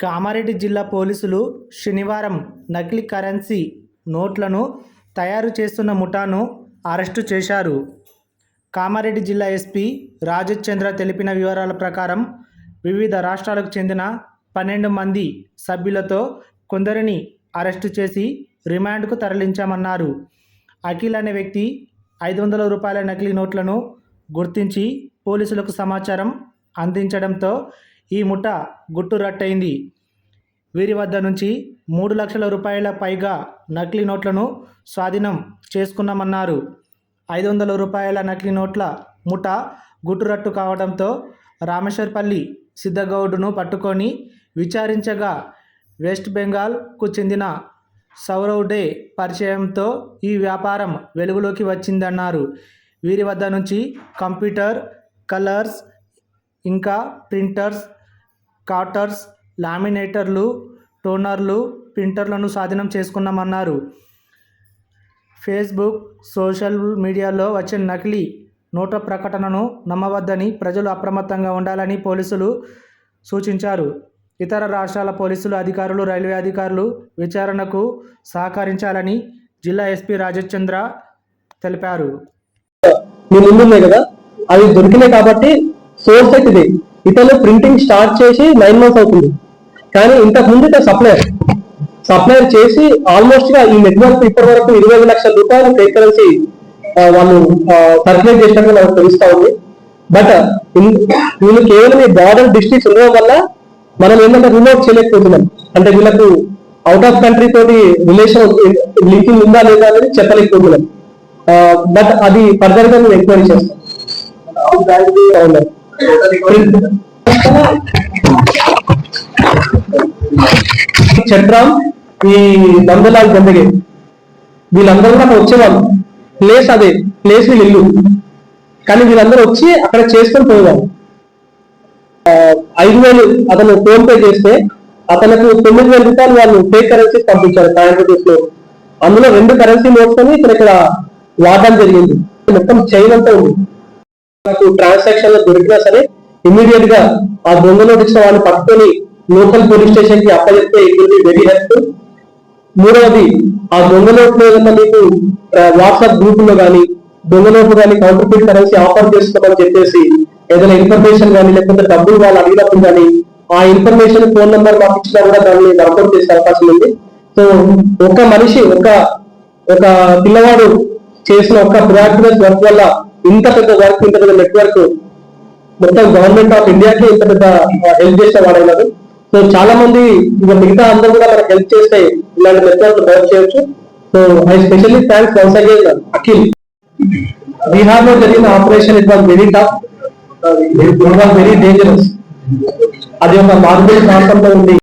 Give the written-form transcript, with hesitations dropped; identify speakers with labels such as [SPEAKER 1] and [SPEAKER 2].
[SPEAKER 1] కామారెడ్డి జిల్లా పోలీసులు శనివారం నకిలీ కరెన్సీ నోట్లను తయారు చేస్తున్న ముఠాను అరెస్టు చేశారు. కామారెడ్డి జిల్లా ఎస్పీ రాజేష్ చంద్ర తెలిపిన వివరాల ప్రకారం వివిధ రాష్ట్రాలకు చెందిన 12 మంది సభ్యులతో కొందరిని అరెస్టు చేసి రిమాండ్కు తరలించామన్నారు. అఖిల్ అనే వ్యక్తి 500 రూపాయల నకిలీ నోట్లను గుర్తించి పోలీసులకు సమాచారం అందించడంతో ఈ ముఠా గుట్టురట్టయింది. వీరి వద్ద నుంచి 3 లక్షల రూపాయల పైగా నకిలీ నోట్లను స్వాధీనం చేసుకున్నామన్నారు. 500 రూపాయల నకిలీ నోట్ల ముఠా గుట్టురట్టు కావడంతో రామేశ్వర్పల్లి సిద్ధగౌడ్ను పట్టుకొని విచారించగా వెస్ట్ బెంగాల్కు చెందిన సౌరవ్ డే పరిచయంతో ఈ వ్యాపారం వెలుగులోకి వచ్చిందన్నారు. వీరి వద్ద నుంచి కంప్యూటర్, కలర్స్, ఇంకా ప్రింటర్స్, కటర్స్, లామినేటర్లు, టోనర్లు, ప్రింటర్లను స్వాధీనం చేసుకున్నామన్నారు. ఫేస్బుక్, సోషల్ మీడియాలో వచ్చే నకిలీ నోట్ల ప్రకటనను నమ్మవద్దని ప్రజలు అప్రమత్తంగా ఉండాలని పోలీసులు సూచించారు. ఇతర రాష్ట్రాల పోలీసులు అధికారులు, రైల్వే అధికారులు విచారణకు సహకరించాలని జిల్లా ఎస్పీ రాజేష్ చంద్ర తెలిపారు.
[SPEAKER 2] కదా అవి దొరికినాయి కాబట్టి సోర్స్ అయితే ఇతను ప్రింటింగ్ స్టార్ట్ చేసి 9 months అవుతుంది. కానీ ఇంతకు ముందు సప్లైర్ చేసి ఆల్మోస్ట్ గా ఈ నెట్వర్క్ ఇప్పటి వరకు 20 లక్షల రూపాయలు ఫేక్ కరెన్సీ వాళ్ళు సర్క్యులేట్ చేసినట్టు నాకు తెలుస్తా ఉంది. బట్ వీళ్ళు కేవలం ఈ బార్డర్ డిస్ట్రిక్ట్స్ ఉండడం వల్ల మనం ఏంటంటే రిమోట్ చేయలేకపోతున్నాం. అంటే వీళ్ళకు అవుట్ ఆఫ్ కంట్రీ తోటి రిలేషన్ లింకింగ్ ఉందా లేదా అనేది చెప్పలేకపోతున్నాం. బట్ అది ఫర్దర్ గా మేము ఎంక్వైరీ చేస్తాం. చట్రామ్, ఈ నందలాల్ గందగే వీళ్ళందరూ కూడా వచ్చేవాళ్ళు. ప్లేస్ వీళ్ళు ఇల్లు, కానీ వీళ్ళందరూ వచ్చి అక్కడ చేసుకొని పోయేవాళ్ళు. 5,000 అతను ఫోన్ పే చేస్తే అతనికి 9,000 రూపాయలు వాళ్ళు ఫేక్ కరెన్సీస్ పంపించారు 500 rupees లో. అందులో 2 కరెన్సీ నోట్స్ అని ఇక్కడ వాడడం జరిగింది. మొత్తం చైన్ అంతా ఉంది. మనకు ట్రాన్సాక్షన్ లో దొరికినా సరే ఇమీడియట్ గా ఆ దొంగ నోట్ ఇచ్చిన వాళ్ళు పట్టుకొని లోకల్ పోలీస్ స్టేషన్ కి అప్పచెప్తే it will be very helpful. మూడవది, ఆ దొంగ నోట్లు ఏదన్నా మీకు వాట్సాప్ గ్రూప్ లో కానీ దొంగ నోట్లు కానీ కౌంటర్ఫీట్ కరెన్సీ ఆఫర్ చేసుకోమని చెప్పేసి ఏదైనా ఇన్ఫర్మేషన్ కానీ లేకపోతే డబ్బులు వాళ్ళు అడిగినప్పుడు కానీ ఆ ఇన్ఫర్మేషన్ ఫోన్ నెంబర్ మాకు ఇచ్చినా కూడా దాన్ని వర్కౌట్ చేసే అవకాశం ఉంది. సో ఒక మనిషి ఒక పిల్లవాడు చేసిన ఒక ప్రాక్టికల్ వర్క్ వల్ల ఇంత పెద్ద వర్క్, ఇంత పెద్ద నెట్వర్క్ మొత్తం గవర్నమెంట్ ఆఫ్ ఇండియాకి ఇంత పెద్ద హెల్ప్ చేసిన వాడైనారు. సో చాలా మంది ఇక మిగతా అందరూ కూడా మనకు హెల్ప్ చేస్తే ఇలాంటి నెట్వర్క్ డెవలప్ చేయొచ్చు. So I specially thanks once again Akhil. Bihar లో జరిగిన operation it was very tough, it was very dangerous. అది ఒక మార్గల్ ప్రాంతంలో ఉంది.